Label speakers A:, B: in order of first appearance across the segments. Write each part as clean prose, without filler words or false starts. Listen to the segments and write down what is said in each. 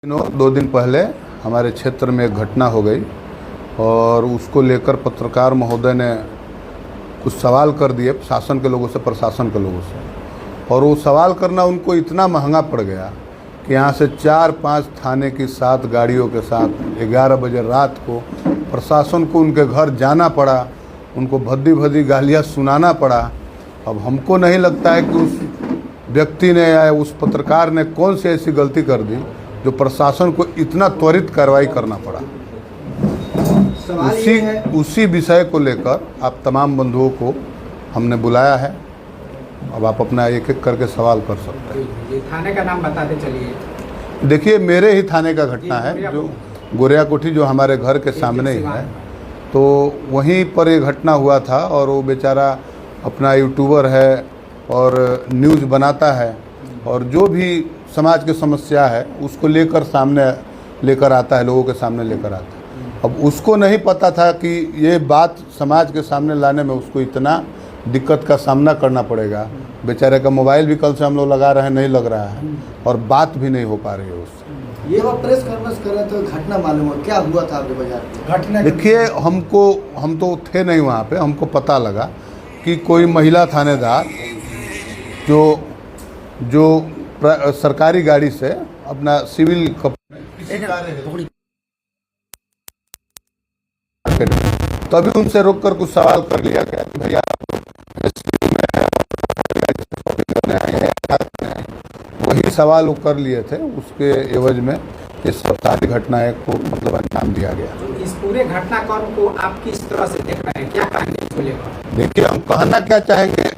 A: दो दिन पहले हमारे क्षेत्र में एक घटना हो गई और उसको लेकर पत्रकार महोदय ने कुछ सवाल कर दिए शासन के लोगों से, प्रशासन के लोगों से। और वो सवाल करना उनको इतना महंगा पड़ गया कि यहाँ से 4-5 थाने की 7 गाड़ियों के साथ 11 बजे रात को प्रशासन को उनके घर जाना पड़ा, उनको भद्दी भद्दी गालियाँ सुनाना पड़ा। अब हमको नहीं लगता है कि उस व्यक्ति ने या उस पत्रकार ने कौन सी ऐसी गलती कर दी जो प्रशासन को इतना त्वरित कार्रवाई करना पड़ा। उसी विषय को लेकर आप तमाम बंधुओं को हमने बुलाया है। अब आप अपना एक एक करके सवाल कर सकते हैं।
B: ये थाने का नाम बताते चलिए।
A: देखिए, मेरे ही थाने का घटना है, जो गोरिया कोठी जो हमारे घर के सामने ही है, तो वहीं पर ये घटना हुआ था। और वो बेचारा अपना यूट्यूबर है और न्यूज़ बनाता है और जो भी समाज की समस्या है उसको लेकर सामने लेकर आता है, लोगों के सामने लेकर आता है। अब उसको नहीं पता था कि ये बात समाज के सामने लाने में उसको इतना दिक्कत का सामना करना पड़ेगा। बेचारे का मोबाइल भी कल से हम लोग लगा रहे हैं, नहीं लग रहा है और बात भी नहीं हो पा रही है उससे।
C: ये वक्त प्रेस कॉन्फ्रेंस कर रहे तो घटना मालूम हो क्या हुआ था आपके बाजार में? घटना
A: देखिए, हम तो थे नहीं वहाँ पे। हमको पता लगा कि कोई महिला थानेदार जो सरकारी गाड़ी से अपना सिविल तभी उनसे रोककर कुछ सवाल कर लिया गया कि भैया वही सवाल वो कर लिए थे। उसके एवज में इस सारी घटनाएं को मतलब अंजाम दिया गया।
B: तो इस पूरे घटनाक्रम को आप किस तरह से देख रहे हैं, क्या कहेंगे इसको लेकर?
A: देखिए, हम कहना क्या चाहेंगे,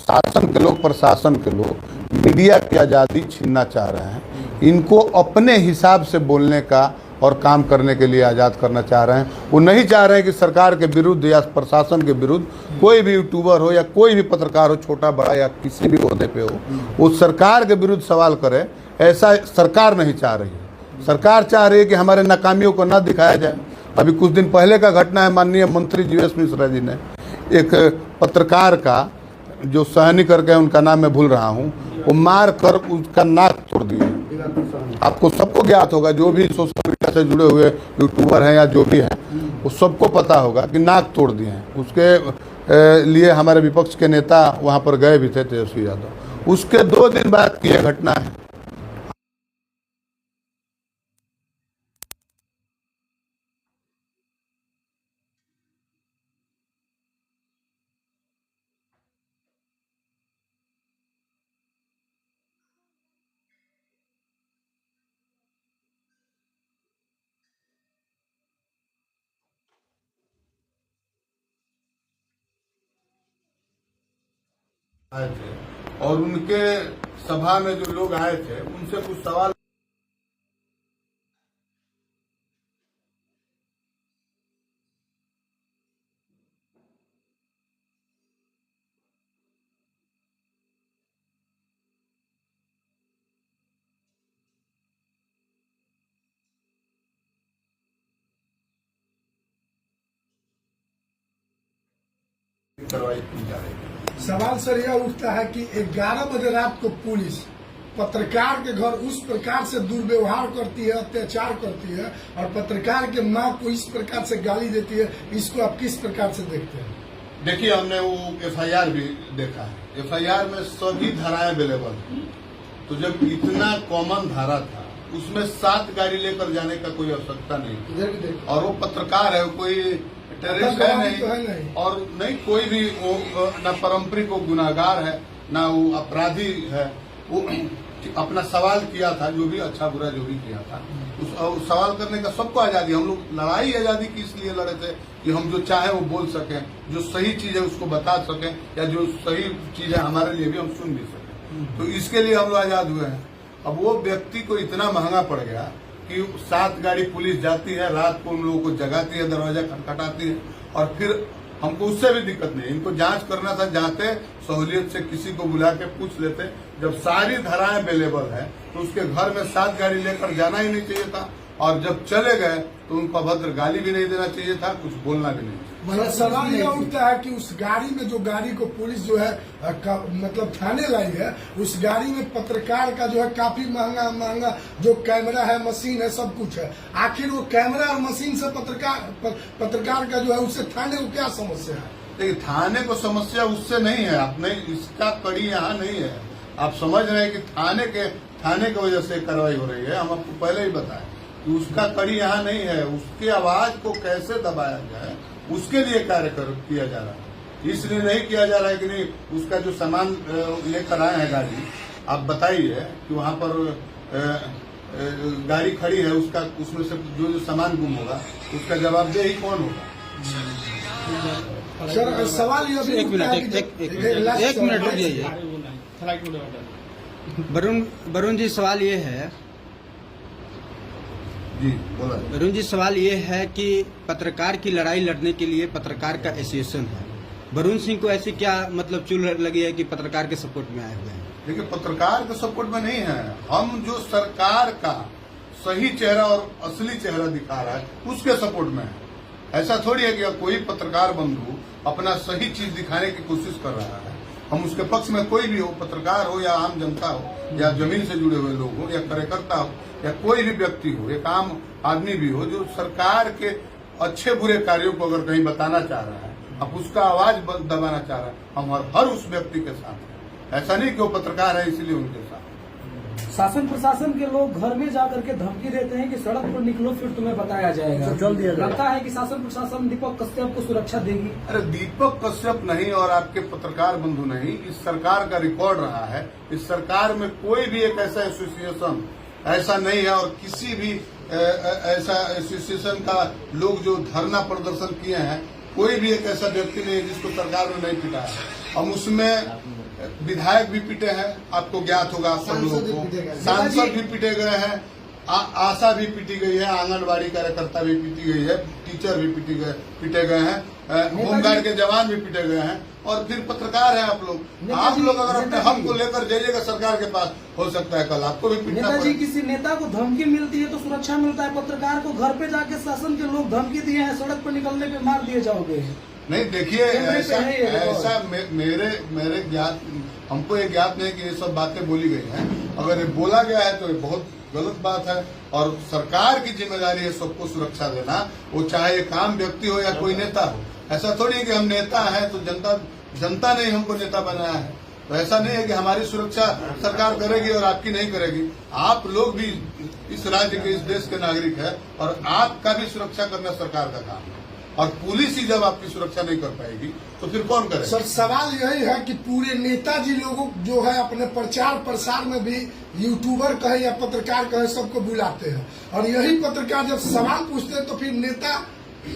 A: शासन के लोग, प्रशासन के लोग मीडिया की आज़ादी छीनना चाह रहे हैं। इनको अपने हिसाब से बोलने का और काम करने के लिए आज़ाद करना चाह रहे हैं। वो नहीं चाह रहे हैं कि सरकार के विरुद्ध या प्रशासन के विरुद्ध कोई भी यूट्यूबर हो या कोई भी पत्रकार हो, छोटा बड़ा या किसी भी ओहदे पे हो, वो सरकार के विरुद्ध सवाल करे। ऐसा सरकार नहीं चाह रही है। सरकार चाह रही है कि हमारे नाकामियों को ना दिखाया जाए। अभी कुछ दिन पहले का घटना है, माननीय मंत्री जीवेश मिश्रा जी ने एक पत्रकार का, जो सहनी करके उनका नाम मैं भूल रहा हूँ, वो मार कर उसका नाक तोड़ दिया। आपको सबको ज्ञात होगा, जो भी सोशल मीडिया से जुड़े हुए यूट्यूबर हैं या जो भी हैं, वो सबको पता होगा कि नाक तोड़ दिए हैं। उसके लिए हमारे विपक्ष के नेता वहाँ पर गए भी थे, तेजस्वी यादव। उसके 2 दिन बाद की यह घटना है। आए थे और उनके सभा में जो लोग आए थे उनसे कुछ सवाल कार्रवाई की जा रही है।
D: सवाल सर यह उठता है कि 11 बजे रात को पुलिस पत्रकार के घर उस प्रकार से दुर्व्यवहार करती है, अत्याचार करती है और पत्रकार के मां को इस प्रकार से गाली देती है। इसको आप किस प्रकार से देखते हैं?
A: देखिए, हमने वो FIR भी देखा है। FIR में सभी धाराएं अवेलेबल है। तो जब इतना कॉमन धारा था, उसमें 7 गाड़ी लेकर जाने का कोई आवश्यकता नहीं। और वो पत्रकार है, कोई टेररिस्ट है नहीं, और नहीं कोई भी वो न पारंपरिक वो गुनाहगार है ना वो अपराधी है। वो अपना सवाल किया था, जो भी अच्छा बुरा जो भी किया था, उस सवाल करने का सबको आजादी। हम लोग लड़ाई आजादी की इसलिए लड़े थे कि हम जो चाहे वो बोल सकें, जो सही चीज है उसको बता सकें, या जो सही चीज है हमारे लिए भी हम सुन भी सकें। तो इसके लिए हम लोग आजाद हुए हैं। अब वो व्यक्ति को इतना महंगा पड़ गया कि 7 गाड़ी पुलिस जाती है, रात को उन लोगों को जगाती है, दरवाजा खटखटाती है। और फिर हमको उससे भी दिक्कत नहीं, इनको जांच करना था, जाते सहूलियत से किसी को बुला के पूछ लेते। जब सारी धाराएं अवेलेबल है तो उसके घर में 7 गाड़ी लेकर जाना ही नहीं चाहिए था। और जब चले गए तो उनको अभद्र गाली भी नहीं देना चाहिए था, कुछ बोलना भी नहीं चाहिए।
D: मतलब सवाल यह उठता है कि उस गाड़ी में जो गाड़ी को पुलिस जो है मतलब थाने लाई है, उस गाड़ी में पत्रकार का जो है काफी महंगा जो कैमरा है, मशीन है, सब कुछ है। आखिर वो कैमरा और मशीन से पत्रकार का जो है उससे थाने को क्या समस्या है?
A: देखिए, थाने को समस्या उससे नहीं है, आपने इसका कड़ी यहाँ नहीं है। आप समझ रहे हैं कि थाने की वजह से कार्रवाई हो रही है। हम आपको पहले ही बताएं कि उसका कड़ी यहाँ नहीं है। उसकी आवाज को कैसे दबाया जाए उसके लिए कार्य किया जा रहा है। इसलिए नहीं किया जा रहा है कि नहीं उसका जो सामान लेकर आए हैं गाड़ी, आप बताइए कि वहाँ पर गाड़ी खड़ी है, उसमें से जो सामान गुम होगा उसका जवाबदेही कौन होगा?
D: सर सवाल ये भी
E: एक मिनट रुकिए। वरुण जी, सवाल ये है
A: जी, बोला।
E: वरुण जी, सवाल ये है कि पत्रकार की लड़ाई लड़ने के लिए पत्रकार का एसोसिएशन है। वरुण सिंह को ऐसी क्या मतलब चुल लगी है कि पत्रकार के सपोर्ट में आए हुए हैं?
A: देखिए, पत्रकार के सपोर्ट में नहीं है, हम जो सरकार का सही चेहरा और असली चेहरा दिखा रहा है उसके सपोर्ट में है। ऐसा थोड़ी है कि कोई पत्रकार बंधु अपना सही चीज दिखाने की कोशिश कर रहा है। हम उसके पक्ष में कोई भी हो, पत्रकार हो या आम जनता हो या जमीन से जुड़े हुए लोग हो या कार्यकर्ता हो या कोई भी व्यक्ति हो, एक आम आदमी भी हो, जो सरकार के अच्छे बुरे कार्यों को अगर कहीं बताना चाह रहा है, अब उसका आवाज दबाना चाह रहा है, हम हर उस व्यक्ति के साथ हैं। ऐसा नहीं कि वो पत्रकार है इसलिए उनके साथ।
F: शासन प्रशासन के लोग घर में जाकर के धमकी देते हैं कि सड़क पर निकलो फिर तुम्हें बताया जाएगा, जल दिया जाएगा। लगता है कि शासन प्रशासन दीपक कश्यप को सुरक्षा देगी।
A: अरे दीपक कश्यप नहीं और आपके पत्रकार बंधु नहीं, इस सरकार का रिकॉर्ड रहा है। इस सरकार में कोई भी एक ऐसा एसोसिएशन ऐसा नहीं है और किसी भी ऐसा एसोसिएशन का लोग जो धरना प्रदर्शन किए हैं, कोई भी एक ऐसा व्यक्ति नहीं है जिसको सरकार ने नहीं पिटा है। हम उसमें विधायक भी पिटे हैं, आपको ज्ञात होगा, आप सब लोगों को सांसद भी पिटे गए हैं, आशा भी पिटी गई है, आंगनबाड़ी कार्यकर्ता भी पिटी गई है, टीचर भी पिटे गए हैं, होमगार्ड के जवान भी पिटे गए हैं, और फिर पत्रकार हैं आप लोग अगर अपने हक को लेकर जाइएगा सरकार के पास, हो सकता है कल आपको भी पिटना पड़े।
F: किसी नेता को धमकी मिलती है तो सुरक्षा मिलता है, पत्रकार को घर पे जाके शासन के लोग धमकी दिए हैं, सड़क पर निकलने पे मार दिए जाओगे।
A: नहीं, देखिए, ऐसा मेरे ज्ञात, हमको ये ज्ञात नहीं कि ये सब बातें बोली गई हैं। अगर ये बोला गया है तो ये बहुत गलत बात है और सरकार की जिम्मेदारी है सबको सुरक्षा देना, वो चाहे एक आम व्यक्ति हो या कोई नेता हो। ऐसा थोड़ी है कि हम नेता हैं तो जनता ने हमको नेता बनाया है, तो ऐसा नहीं है कि हमारी सुरक्षा सरकार करेगी और आपकी नहीं करेगी। आप लोग भी इस राज्य के, इस देश के नागरिक है और आपका भी सुरक्षा करना सरकार का काम है, और पुलिस ही जब आपकी सुरक्षा नहीं कर पाएगी तो फिर कौन करेगा?
D: सर सवाल यही है कि पूरे नेताजी लोगों जो है अपने प्रचार प्रसार में भी यूट्यूबर कहे या पत्रकार कहे सबको बुलाते हैं, और यही पत्रकार जब सवाल पूछते हैं तो फिर नेता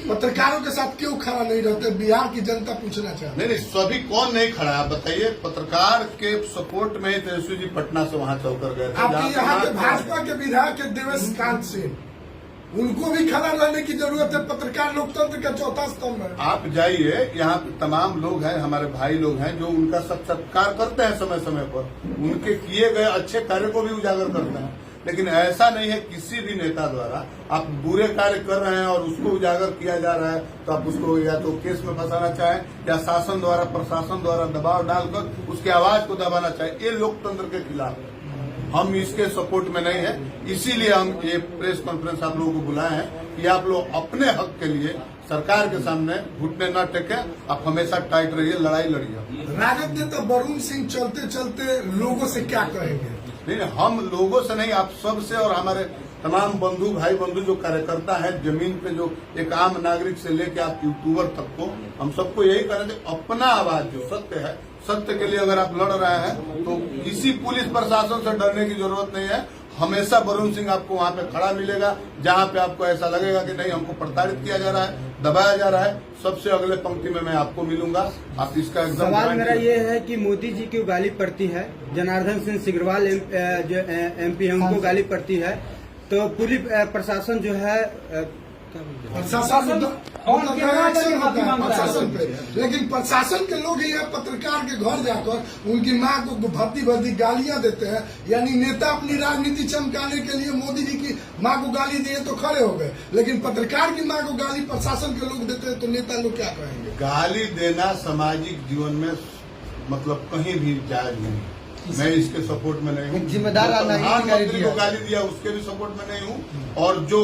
D: पत्रकारों के साथ क्यों खड़ा नहीं रहते? बिहार की जनता पूछना चाहती है।
A: नहीं, सभी कौन नहीं खड़ा है बताइए? पत्रकार के सपोर्ट में ही तेजस्वी जी पटना से वहां चलकर गए थे।
D: आपके यहाँ के भाजपा के विधायक के देवेश कांत सिंह, उनको भी खड़ा रहने की जरूरत है। पत्रकार लोकतंत्र का चौथा स्तंभ है।
A: आप जाइए, यहाँ पे तमाम लोग हैं, हमारे भाई लोग हैं जो उनका सत्कार करते हैं समय समय पर, उनके किए गए अच्छे कार्य को भी उजागर करते हैं। लेकिन ऐसा नहीं है किसी भी नेता द्वारा आप बुरे कार्य कर रहे हैं और उसको उजागर किया जा रहा है तो आप उसको या तो केस में फंसाना चाहें या शासन द्वारा, प्रशासन द्वारा दबाव डालकर उसकी आवाज को दबाना चाहें। ये लोकतंत्र के खिलाफ है, हम इसके सपोर्ट में नहीं है। इसीलिए हम ये प्रेस कॉन्फ्रेंस आप लोगों को बुलाए हैं कि आप लोग अपने हक के लिए सरकार के सामने घुटने न टेके, आप हमेशा टाइट रहिए, लड़ाई लड़िए।
D: राजद नेता वरुण सिंह चलते चलते लोगों से क्या कहेंगे?
A: नहीं, हम लोगों से नहीं, आप सब से और हमारे तमाम बंधु भाई बंधु जो कार्यकर्ता हैं जमीन पे, जो एक आम नागरिक से लेके आप यूट्यूबर तक को, हम सबको यही करेंगे, अपना आवाज जो सत्य है, सत्य के लिए अगर आप लड़ रहे हैं तो किसी पुलिस प्रशासन से डरने की जरूरत नहीं है। हमेशा वरुण सिंह आपको वहां पे खड़ा मिलेगा जहां पे आपको ऐसा लगेगा कि नहीं हमको प्रताड़ित किया जा रहा है, दबाया जा रहा है, सबसे अगले पंक्ति में मैं आपको मिलूंगा। आप इसका एकदम
E: सवाल मेरा ये है कि मोदी जी की गाली पड़ती है, जनार्दन सिंह सिग्रीवाल जो MP है उनको गाली पड़ती है, तो पुलिस प्रशासन जो है
D: प्रशासन पे, लेकिन प्रशासन के लोग ही है पत्रकार के घर जाकर उनकी मां को भद्दी भद्दी गालियां देते हैं। यानी नेता अपनी राजनीति चमकाने के लिए मोदी जी की माँ को गाली दिए तो खड़े हो गए, लेकिन पत्रकार की माँ को गाली प्रशासन के लोग देते हैं तो नेता लोग क्या कहेंगे?
A: गाली देना सामाजिक जीवन में मतलब कहीं भी जायज नहीं। मैं इसके सपोर्ट में नहीं हूँ।
C: जिम्मेदार
A: प्रधानमंत्री को गाली दिया उसके भी सपोर्ट में नहीं हूँ, और जो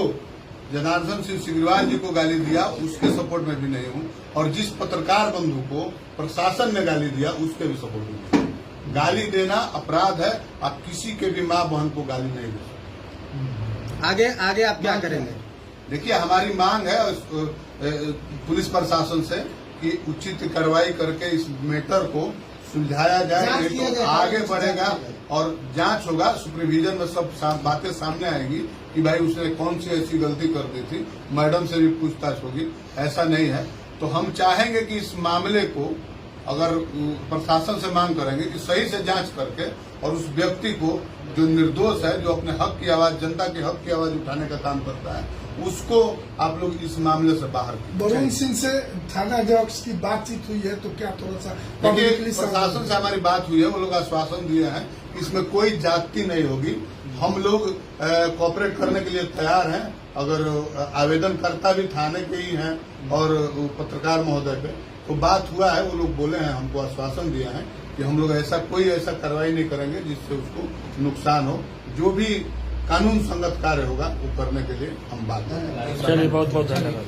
A: जनार्दन सिंह सिग्रीवाल जी को गाली दिया उसके सपोर्ट में भी नहीं हूँ, और जिस पत्रकार बंधु को प्रशासन ने गाली दिया उसके भी सपोर्ट में नहीं हूँ। गाली देना अपराध है, आप किसी के भी माँ बहन को गाली नहीं दे सकते।
E: आगे आप क्या करेंगे?
A: देखिए, हमारी मांग है पुलिस प्रशासन से कि उचित कार्रवाई करके इस मैटर को सुलझाया जाए, नहीं तो आगे बढ़ेगा और जांच होगा, सुपरविजन में सब बातें सामने आएगी कि भाई उसने कौन सी ऐसी गलती कर दी थी, मैडम से भी पूछताछ होगी। ऐसा नहीं है तो हम चाहेंगे कि इस मामले को अगर प्रशासन से मांग करेंगे कि सही से जांच करके और उस व्यक्ति को जो निर्दोष है, जो अपने हक की आवाज, जनता के हक की आवाज उठाने का काम करता है, उसको आप लोग इस मामले से बाहर कीजिए।
D: वरुण सिंह से थाना अध्यक्ष की बातचीत हुई है तो क्या थोड़ा सा
A: देखिए, प्रशासन से हमारी बात हुई है, वो लोग आश्वासन दिए हैं इसमें कोई जाति नहीं होगी। हम लोग कोऑपरेट करने के लिए तैयार हैं। अगर आवेदनकर्ता भी थाने के ही हैं और पत्रकार महोदय पे तो बात हुआ है, वो लोग बोले हैं, हमको आश्वासन दिया है कि हम लोग कोई ऐसा कार्रवाई नहीं करेंगे जिससे उसको नुकसान हो। जो भी कानून संगत कार्य होगा वो करने के लिए हम बात करेंगे।
G: चलिए, बहुत बहुत धन्यवाद।